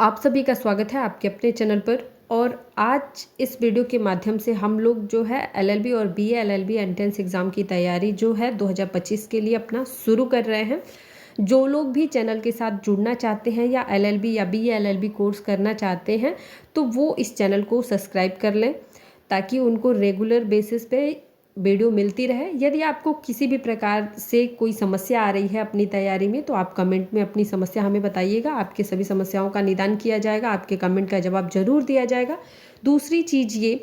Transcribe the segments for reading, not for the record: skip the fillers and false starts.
आप सभी का स्वागत है आपके अपने चैनल पर। और आज इस वीडियो के माध्यम से हम लोग जो है एलएलबी और बीए एलएलबी एंट्रेंस एग्ज़ाम की तैयारी जो है 2025 के लिए अपना शुरू कर रहे हैं। जो लोग भी चैनल के साथ जुड़ना चाहते हैं या एलएलबी या बीए एलएलबी कोर्स करना चाहते हैं तो वो इस चैनल को सब्सक्राइब कर लें ताकि उनको रेगुलर बेसिस पे वीडियो मिलती रहे। यदि आपको किसी भी प्रकार से कोई समस्या आ रही है अपनी तैयारी में तो आप कमेंट में अपनी समस्या हमें बताइएगा। आपके सभी समस्याओं का निदान किया जाएगा, आपके कमेंट का जवाब जरूर दिया जाएगा। दूसरी चीज़ ये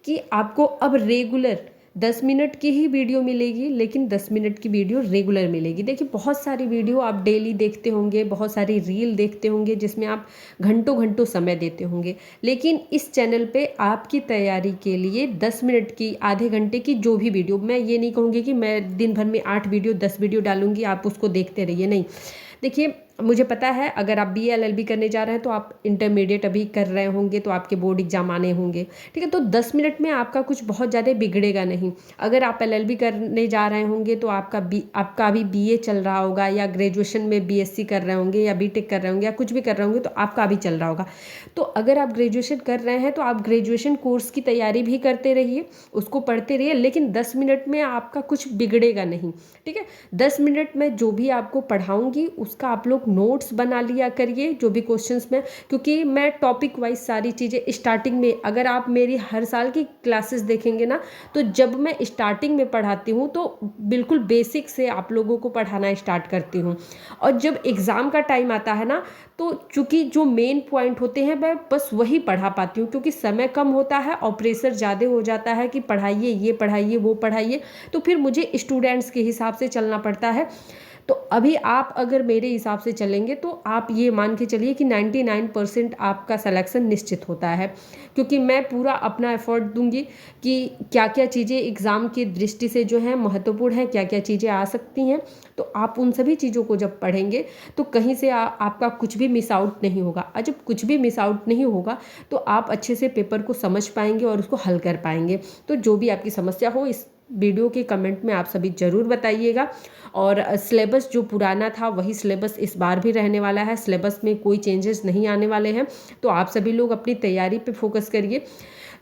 कि आपको अब रेगुलर 10 मिनट की ही वीडियो मिलेगी, लेकिन 10 मिनट की वीडियो रेगुलर मिलेगी। देखिए, बहुत सारी वीडियो आप डेली देखते होंगे, बहुत सारी रील देखते होंगे जिसमें आप घंटों घंटों समय देते होंगे, लेकिन इस चैनल पे आपकी तैयारी के लिए 10 मिनट की, आधे घंटे की जो भी वीडियो, मैं ये नहीं कहूँगी कि मैं दिन भर में 8 वीडियो 10 वीडियो डालूंगी आप उसको देखते रहिए, नहीं। देखिए, मुझे पता है अगर आप बीए एलएलबी करने जा रहे हैं तो आप इंटरमीडिएट अभी कर रहे होंगे तो आपके बोर्ड एग्जाम आने होंगे, ठीक है। तो 10 मिनट में आपका कुछ बहुत ज़्यादा बिगड़ेगा नहीं। अगर आप एलएलबी करने जा रहे होंगे तो आपका अभी बीए चल रहा होगा या ग्रेजुएशन में बीएससी कर रहे होंगे या बीटेक कर रहे होंगे या कुछ भी कर रहे होंगे तो आपका अभी चल रहा होगा। तो अगर आप ग्रेजुएशन कर रहे हैं तो आप ग्रेजुएशन कोर्स की तैयारी भी करते रहिए, उसको पढ़ते रहिए, लेकिन 10 मिनट में आपका कुछ बिगड़ेगा नहीं, ठीक है। 10 मिनट में जो भी आपको पढ़ाऊंगी उसका आप लोग नोट्स बना लिया करिए, जो भी क्वेश्चंस में, क्योंकि मैं टॉपिक वाइज सारी चीज़ें स्टार्टिंग में, अगर आप मेरी हर साल की क्लासेस देखेंगे ना तो जब मैं स्टार्टिंग में पढ़ाती हूँ तो बिल्कुल बेसिक से आप लोगों को पढ़ाना स्टार्ट करती हूँ। और जब एग्ज़ाम का टाइम आता है ना तो चूँकि जो मेन पॉइंट होते हैं मैं बस वही पढ़ा पाती हूँ, क्योंकि समय कम होता है और प्रेशर ज़्यादा हो जाता है कि पढ़ाइए, ये पढ़ाइए, वो पढ़ाइए, तो फिर मुझे स्टूडेंट्स के हिसाब से चलना पड़ता है। तो अभी आप अगर मेरे हिसाब से चलेंगे तो आप ये मान के चलिए कि 99% आपका सिलेक्शन निश्चित होता है, क्योंकि मैं पूरा अपना एफर्ट दूंगी कि क्या क्या चीज़ें एग्ज़ाम की दृष्टि से जो है महत्वपूर्ण है, क्या क्या चीज़ें आ सकती हैं। तो आप उन सभी चीज़ों को जब पढ़ेंगे तो कहीं से आपका कुछ भी मिस आउट नहीं होगा, और जब कुछ भी मिस आउट नहीं होगा तो आप अच्छे से पेपर को समझ पाएंगे और उसको हल कर पाएंगे। तो जो भी आपकी समस्या हो इस वीडियो के कमेंट में आप सभी ज़रूर बताइएगा। और सिलेबस जो पुराना था वही सिलेबस इस बार भी रहने वाला है, सिलेबस में कोई चेंजेस नहीं आने वाले हैं। तो आप सभी लोग अपनी तैयारी पे फोकस करिए।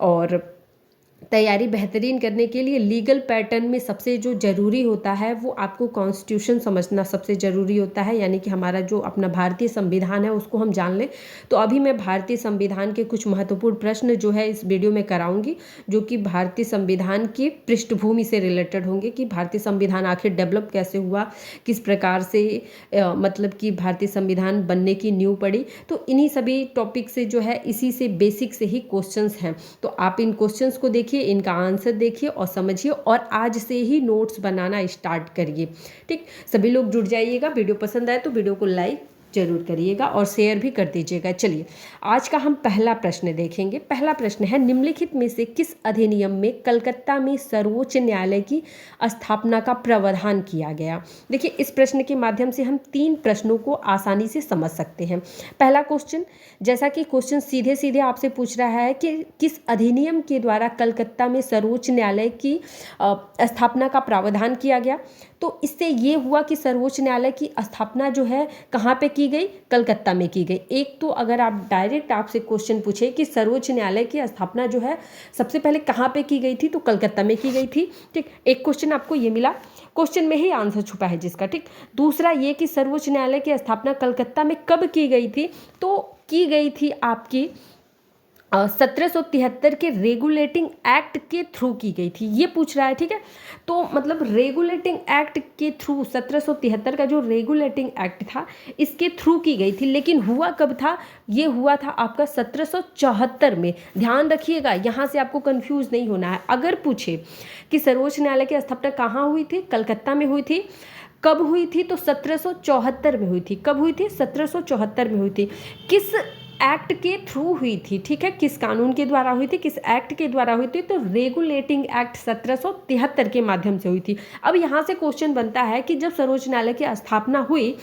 और तैयारी बेहतरीन करने के लिए लीगल पैटर्न में सबसे जो ज़रूरी होता है वो आपको कॉन्स्टिट्यूशन समझना सबसे ज़रूरी होता है, यानी कि हमारा जो अपना भारतीय संविधान है उसको हम जान लें। तो अभी मैं भारतीय संविधान के कुछ महत्वपूर्ण प्रश्न जो है इस वीडियो में कराऊंगी, जो कि भारतीय संविधान की पृष्ठभूमि से रिलेटेड होंगे कि भारतीय संविधान आखिर डेवलप कैसे हुआ, किस प्रकार से मतलब कि भारतीय संविधान बनने की नींव पड़ी। तो इन्हीं सभी टॉपिक से जो है इसी से बेसिक से ही क्वेश्चंस हैं। तो आप इन क्वेश्चंस को देखिए, इनका आंसर देखिए और समझिए, और आज से ही नोट्स बनाना स्टार्ट करिए, ठीक। सभी लोग जुड़ जाइएगा। वीडियो पसंद आए तो वीडियो को लाइक जरूर करिएगा और शेयर भी कर दीजिएगा। चलिए, आज का हम पहला प्रश्न देखेंगे। पहला प्रश्न है, निम्नलिखित में से किस अधिनियम में कलकत्ता में सर्वोच्च न्यायालय की स्थापना का प्रावधान किया गया। देखिए, इस प्रश्न के माध्यम से हम 3 प्रश्नों को आसानी से समझ सकते हैं। पहला क्वेश्चन, जैसा कि क्वेश्चन सीधे सीधे आपसे पूछ रहा है कि किस अधिनियम के द्वारा कलकत्ता में सर्वोच्च न्यायालय की स्थापना का प्रावधान किया गया, तो इससे ये हुआ कि सर्वोच्च न्यायालय की स्थापना जो है कहाँ पे की गई, कलकत्ता में की गई। एक तो अगर आप डायरेक्ट आपसे क्वेश्चन पूछे कि सर्वोच्च न्यायालय की स्थापना जो है सबसे पहले कहाँ पे की गई थी, तो कलकत्ता में की गई थी, ठीक। एक क्वेश्चन आपको ये मिला, क्वेश्चन में ही आंसर छुपा है जिसका, ठीक। दूसरा ये कि सर्वोच्च न्यायालय की स्थापना कलकत्ता में कब की गई थी, तो की गई थी आपकी 1773 के रेगुलेटिंग एक्ट के थ्रू की गई थी, ये पूछ रहा है, ठीक है। तो मतलब रेगुलेटिंग एक्ट के थ्रू 1773 का जो रेगुलेटिंग एक्ट था इसके थ्रू की गई थी, लेकिन हुआ कब था, ये हुआ था आपका 1774 में। ध्यान रखिएगा, यहाँ से आपको कंफ्यूज नहीं होना है। अगर पूछे कि सर्वोच्च न्यायालय की स्थापना कहाँ हुई थी, कलकत्ता में हुई थी, कब हुई थी, तो 1774 में हुई थी। कब हुई थी, 1774 में हुई थी। किस एक्ट के थ्रू हुई थी, ठीक है, किस कानून के द्वारा हुई थी, किस एक्ट के द्वारा हुई थी, तो रेगुलेटिंग एक्ट 1773 के माध्यम से हुई थी। अब यहाँ से क्वेश्चन बनता है कि जब सर्वोच्च न्यायालय की स्थापना हुई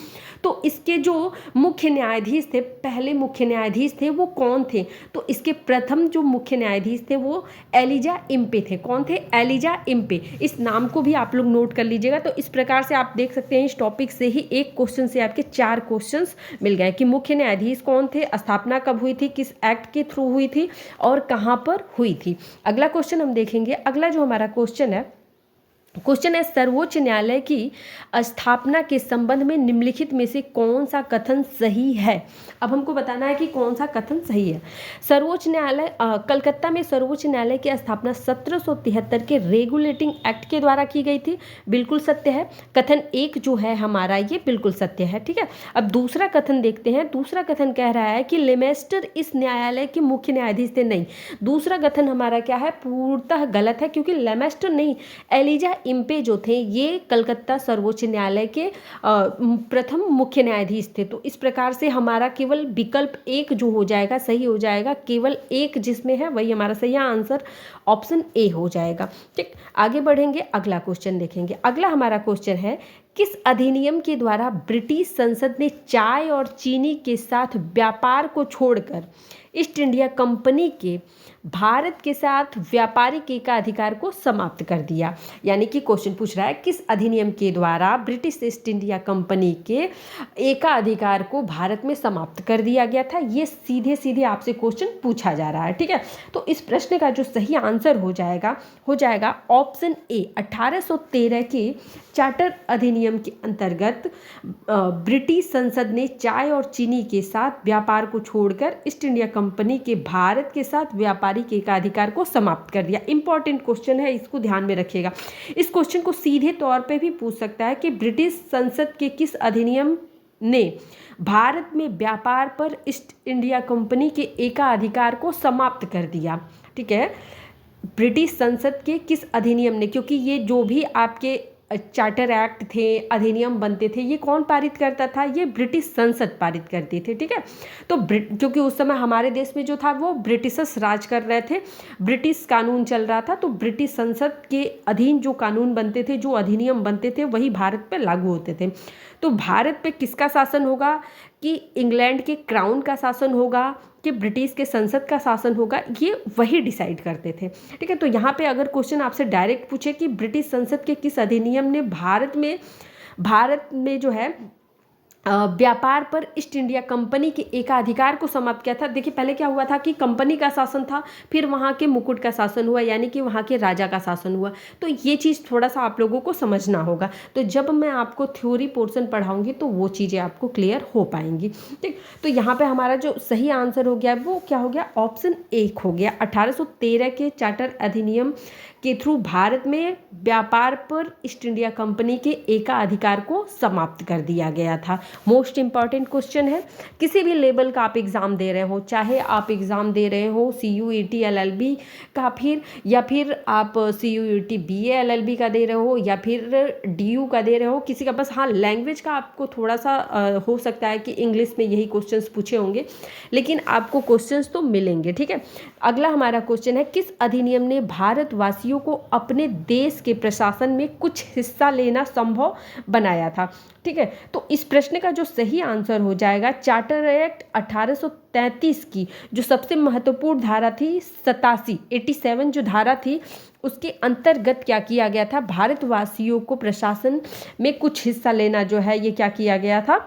तो इसके जो मुख्य न्यायाधीश थे, पहले मुख्य न्यायाधीश थे, वो कौन थे, तो इसके प्रथम जो मुख्य न्यायाधीश थे वो एलिजा इम्पे थे। कौन थे, एलिजा इम्पे। इस नाम को भी आप लोग नोट कर लीजिएगा। तो इस प्रकार से आप देख सकते हैं इस टॉपिक से ही एक क्वेश्चन से आपके 4 क्वेश्चंस मिल गए कि मुख्य न्यायाधीश कौन थे, स्थापना स्थापना कब हुई थी, किस एक्ट के थ्रू हुई थी और कहाँ पर हुई थी। अगला क्वेश्चन हम देखेंगे। अगला जो हमारा क्वेश्चन है सर्वोच्च न्यायालय की स्थापना के संबंध में निम्नलिखित में से कौन सा कथन सही है। अब हमको बताना है कि कौन सा कथन सही है। सर्वोच्च न्यायालय कलकत्ता में सर्वोच्च न्यायालय की स्थापना 1773 के रेगुलेटिंग एक्ट के द्वारा की गई थी, बिल्कुल सत्य है। कथन एक जो है हमारा ये बिल्कुल सत्य है, ठीक है। अब दूसरा कथन देखते हैं। दूसरा कथन कह रहा है कि लेमेस्टर इस न्यायालय के मुख्य न्यायाधीश थे। नहीं, दूसरा कथन हमारा क्या है, पूर्णतः गलत है, क्योंकि लेमेस्टर नहीं, एलिजा इम्पे जो थे ये कलकत्ता सर्वोच्च न्यायालय के प्रथम मुख्य न्यायाधीश थे। तो इस प्रकार से हमारा केवल विकल्प एक जो हो जाएगा सही हो जाएगा, केवल एक जिसमें है वही हमारा सही आंसर ऑप्शन ए हो जाएगा। ठीक, आगे बढ़ेंगे, अगला क्वेश्चन देखेंगे। अगला हमारा क्वेश्चन है, किस अधिनियम के द्वारा ब्रिटिश संसद ने चाय और चीनी के साथ व्यापार को छोड़कर ईस्ट इंडिया कंपनी के भारत के साथ व्यापारिक एकाधिकार को समाप्त कर दिया। यानी कि क्वेश्चन पूछ रहा है किस अधिनियम के द्वारा ब्रिटिश ईस्ट इंडिया कंपनी के एकाधिकार को भारत में समाप्त कर दिया गया था। ये सीधे सीधे आपसे क्वेश्चन पूछा जा रहा है, ठीक है। तो इस प्रश्न का जो सही आंसर हो जाएगा ऑप्शन ए। 1813 के चार्टर अधिनियम के अंतर्गत ब्रिटिश संसद ने चाय और चीनी के साथ व्यापार को छोड़कर ईस्ट इंडिया कंपनी के भारत के साथ व्यापारिक एकाधिकार को समाप्त कर दिया। इंपॉर्टेंट क्वेश्चन है, इसको ध्यान में रखिएगा। इस क्वेश्चन को सीधे तौर पे भी पूछ सकता है कि ब्रिटिश संसद के किस अधिनियम ने भारत में व्यापार पर ईस्ट इंडिया कंपनी के एकाधिकार को समाप्त कर दिया, ठीक है। ब्रिटिश संसद के किस अधिनियम ने, क्योंकि ये जो भी आपके चार्टर एक्ट थे, अधिनियम बनते थे, ये कौन पारित करता था, ये ब्रिटिश संसद पारित करती थी, ठीक है। तो क्योंकि उस समय हमारे देश में जो था वो ब्रिटिशर्स राज कर रहे थे, ब्रिटिश कानून चल रहा था, तो ब्रिटिश संसद के अधीन जो कानून बनते थे, जो अधिनियम बनते थे, वही भारत पर लागू होते थे। तो भारत पे किसका शासन होगा, कि इंग्लैंड के क्राउन का शासन होगा कि ब्रिटिश के संसद का शासन होगा, ये वही डिसाइड करते थे, ठीक है। तो यहाँ पे अगर क्वेश्चन आपसे डायरेक्ट पूछे कि ब्रिटिश संसद के किस अधिनियम ने भारत में जो है व्यापार पर ईस्ट इंडिया कंपनी के एकाधिकार को समाप्त किया था। देखिए पहले क्या हुआ था कि कंपनी का शासन था, फिर वहाँ के मुकुट का शासन हुआ, यानी कि वहाँ के राजा का शासन हुआ। तो ये चीज़ थोड़ा सा आप लोगों को समझना होगा। तो जब मैं आपको थ्योरी पोर्शन पढ़ाऊंगी तो वो चीज़ें आपको क्लियर हो पाएंगी, ठीक। तो यहाँ पे हमारा जो सही आंसर हो गया वो क्या हो गया, ऑप्शन एक हो गया। 1813 के चार्टर अधिनियम के थ्रू भारत में व्यापार पर ईस्ट इंडिया कंपनी के एकाधिकार को समाप्त कर दिया गया था। मोस्ट इंपॉर्टेंट क्वेश्चन है, किसी भी लेवल का आप एग्ज़ाम दे रहे हो, चाहे आप एग्ज़ाम दे रहे हो CUET LLB का, या फिर आप CUET BA LLB का दे रहे हो, या फिर DU का दे रहे हो, किसी का, बस हाँ लैंग्वेज का आपको थोड़ा सा हो सकता है कि इंग्लिश में यही क्वेश्चंस पूछे होंगे, लेकिन आपको क्वेश्चंस तो मिलेंगे, ठीक है। अगला हमारा क्वेश्चन है, किस अधिनियम ने भारतवासियों को अपने देश के प्रशासन में कुछ हिस्सा लेना संभव बनाया था, ठीक है। तो इस प्रश्न का जो सही आंसर हो जाएगा चार्टर एक्ट 1833 की जो सबसे महत्वपूर्ण धारा थी 87 जो धारा थी, उसके अंतर्गत क्या किया गया था, भारतवासियों को प्रशासन में कुछ हिस्सा लेना जो है ये क्या किया गया था,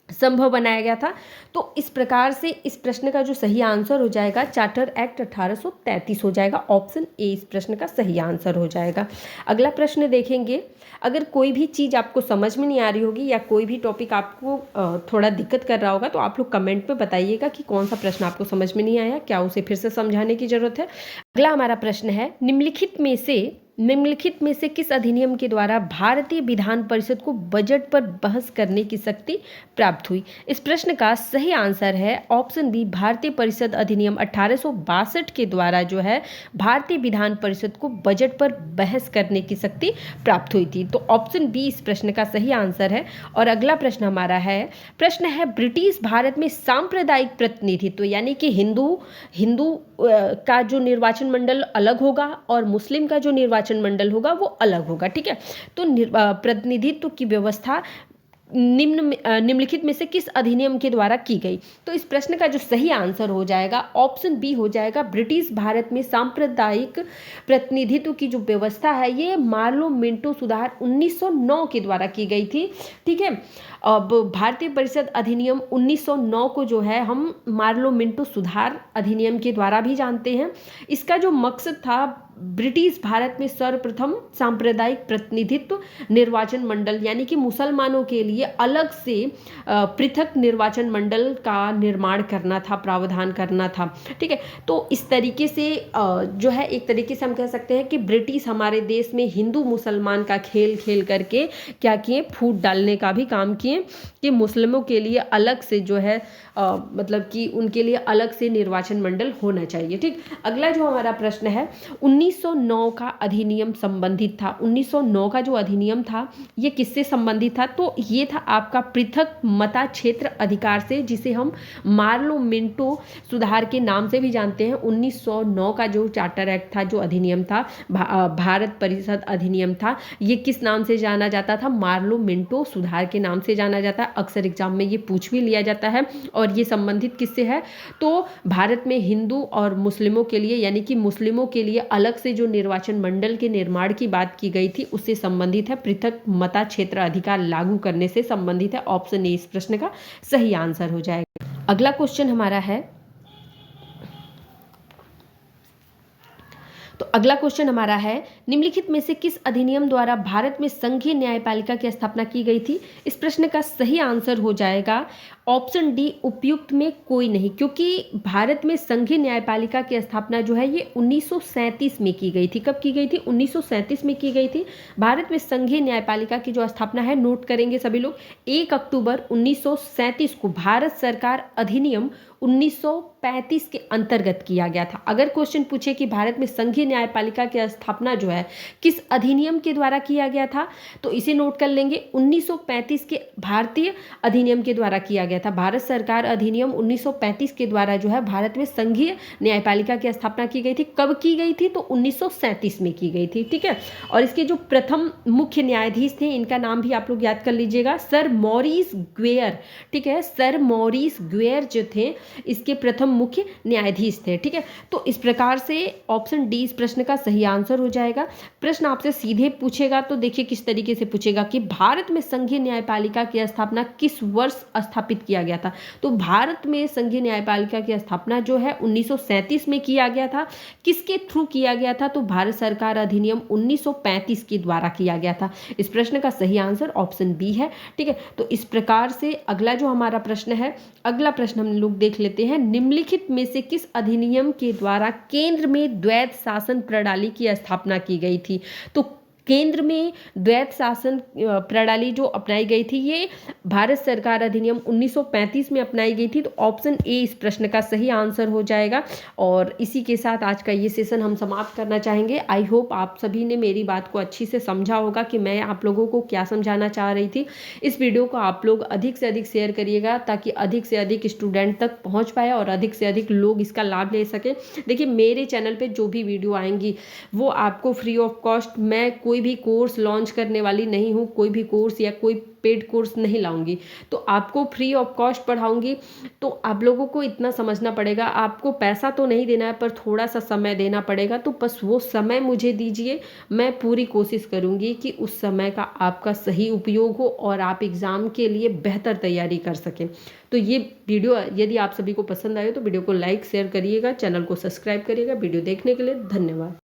संभव बनाया गया था। तो इस प्रकार से इस प्रश्न का जो सही आंसर हो जाएगा चार्टर एक्ट 1833 हो जाएगा। ऑप्शन ए इस प्रश्न का सही आंसर हो जाएगा। अगला प्रश्न देखेंगे, अगर कोई भी चीज़ आपको समझ में नहीं आ रही होगी या कोई भी टॉपिक आपको थोड़ा दिक्कत कर रहा होगा तो आप लोग कमेंट में बताइएगा कि कौन सा प्रश्न आपको समझ में नहीं आया, क्या उसे फिर से समझाने की जरूरत है। अगला हमारा प्रश्न है, निम्नलिखित में से किस अधिनियम के द्वारा भारतीय विधान परिषद को बजट पर बहस करने की शक्ति प्राप्त हुई। इस प्रश्न का सही आंसर है ऑप्शन बी, भारतीय परिषद अधिनियम 1862 के द्वारा जो है भारतीय विधान परिषद को बजट पर बहस करने की शक्ति प्राप्त हुई थी। तो ऑप्शन बी इस प्रश्न का सही आंसर है। और अगला प्रश्न हमारा है, प्रश्न है ब्रिटिश भारत में सांप्रदायिक प्रतिनिधित्व यानी कि हिंदू का जो निर्वाचन मंडल अलग होगा और मुस्लिम का जो निर्वाचन मंडल होगा वो अलग होगा, ठीक है। तो प्रतिनिधित्व की व्यवस्था निम्नलिखित में से किस अधिनियम के द्वारा की गई। तो इस प्रश्न का जो सही आंसर हो जाएगा ऑप्शन बी हो जाएगा, ब्रिटिश भारत में सांप्रदायिक प्रतिनिधित्व की जो व्यवस्था है ये मार्लो मिंटो सुधार 1909 के द्वारा की गई थी, ठीक है। अब भारतीय परिषद अधिनियम 1909 को जो है हम मार्लो मिंटो सुधार अधिनियम के द्वारा भी जानते हैं। इसका जो मकसद था, ब्रिटिश भारत में सर्वप्रथम सांप्रदायिक प्रतिनिधित्व निर्वाचन मंडल, यानी कि मुसलमानों के लिए अलग से पृथक निर्वाचन मंडल का निर्माण करना था, प्रावधान करना था। ठीक है, तो इस तरीके से जो है एक तरीके से हम कह सकते हैं कि ब्रिटिश हमारे देश में हिंदू मुसलमान का खेल खेल करके क्या किए, फूट डालने का भी काम किए कि मुस्लिमों के लिए अलग से जो है मतलब कि उनके लिए अलग से निर्वाचन मंडल होना चाहिए। ठीक, अगला जो हमारा प्रश्न है, 1909 का अधिनियम संबंधित था। 1909 का जो अधिनियम था ये किससे संबंधित था? तो ये था आपका पृथक मता क्षेत्र अधिकार से, जिसे हम मार्लो मिंटो सुधार के नाम से भी जानते हैं। 1909 का जो चार्टर एक्ट था, जो अधिनियम था, भारत परिषद अधिनियम था, ये किस नाम से जाना जाता था? मार्लो मिंटो सुधार के नाम से जाना जाता है। अक्सर एग्जाम में ये पूछ भी लिया जाता है। और ये संबंधित किससे है? तो भारत में हिंदू और मुस्लिमों के लिए, यानी कि मुस्लिमों के लिए अलग से जो निर्वाचन मंडल के निर्माण की बात की गई थी उससे संबंधित है। पृथक मता क्षेत्र अधिकार लागू करने से संबंधित है। ऑप्शन ए इस प्रश्न का सही आंसर हो जाएगा। अगला क्वेश्चन हमारा है, तो अगला क्वेश्चन हमारा है, निम्नलिखित में से किस अधिनियम द्वारा भारत में संघीय न्यायपालिका की स्थापना की गई थी? इस प्रश्न का सही आंसर हो जाएगा ऑप्शन डी, उपयुक्त में कोई नहीं, क्योंकि भारत में संघीय न्यायपालिका की स्थापना जो है ये 1937 में की गई थी। कब की गई थी? 1937 में की गई थी। भारत में संघीय न्यायपालिका की जो स्थापना है, नोट करेंगे सभी लोग, 1 अक्टूबर 1937 को भारत सरकार अधिनियम 1935 के अंतर्गत किया गया था। अगर क्वेश्चन पूछे कि भारत में संघीय न्यायपालिका की स्थापना जो है किस अधिनियम के द्वारा किया गया था, तो इसे नोट कर लेंगे, 1935 के भारतीय अधिनियम के द्वारा किया गया था। भारत सरकार अधिनियम 1935 के द्वारा जो है भारत में संघीय न्यायपालिका की स्थापना की गई थी। कब की गई थी? तो 1937 में की गई थी। ठीक है, और इसके जो प्रथम मुख्य न्यायाधीश थे, इनका नाम भी आप लोग याद कर लीजिएगा, सर मॉरिस ग्वेयर। ठीक है, सर मॉरिस ग्वेयर जो थे इसके प्रथम मुख्य न्यायाधीश थे। ठीक है, तो इस प्रकार से ऑप्शन डी इस प्रश्न का सही आंसर हो जाएगा। प्रश्न आपसे सीधे पूछेगा तो देखिए किस तरीके से पूछेगा कि भारत में संघीय न्यायपालिका की स्थापना किस वर्ष स्थापित किया गया था? तो भारत में संघीय न्यायपालिका की स्थापना जो है 1937 में किया गया था। किसके थ्रू किया गया था? तो भारत सरकार अधिनियम 1935 के द्वारा किया गया था। इस प्रश्न का सही आंसर ऑप्शन बी है। ठीक है, तो इस प्रकार से अगला जो हमारा प्रश्न है, अगला प्रश्न हम लोग देख लेते हैं, निम्नलिखित में से किस अधिनियम के द्वारा केंद्र में द्वैध शासन प्रणाली की स्थापना की गई थी? तो केंद्र में द्वैध शासन प्रणाली जो अपनाई गई थी ये भारत सरकार अधिनियम 1935 में अपनाई गई थी। तो ऑप्शन ए इस प्रश्न का सही आंसर हो जाएगा। और इसी के साथ आज का ये सेशन हम समाप्त करना चाहेंगे। आई होप आप सभी ने मेरी बात को अच्छी से समझा होगा कि मैं आप लोगों को क्या समझाना चाह रही थी। इस वीडियो को आप लोग अधिक से अधिक शेयर करिएगा ताकि अधिक से अधिक स्टूडेंट तक पहुँच पाए और अधिक से अधिक लोग इसका लाभ ले सकें। देखिए, मेरे चैनल पर जो भी वीडियो आएंगी वो आपको फ्री ऑफ कॉस्ट, मैं कोई भी कोर्स लॉन्च करने वाली नहीं हूँ, कोई भी कोर्स या कोई पेड कोर्स नहीं लाऊंगी, तो आपको फ्री ऑफ कॉस्ट पढ़ाऊंगी। तो आप लोगों को इतना समझना पड़ेगा, आपको पैसा तो नहीं देना है पर थोड़ा सा समय देना पड़ेगा। तो बस वो समय मुझे दीजिए, मैं पूरी कोशिश करूंगी कि उस समय का आपका सही उपयोग हो और आप एग्ज़ाम के लिए बेहतर तैयारी कर सकें। तो ये वीडियो यदि आप सभी को पसंद आए तो वीडियो को लाइक शेयर करिएगा, चैनल को सब्सक्राइब करिएगा। वीडियो देखने के लिए धन्यवाद।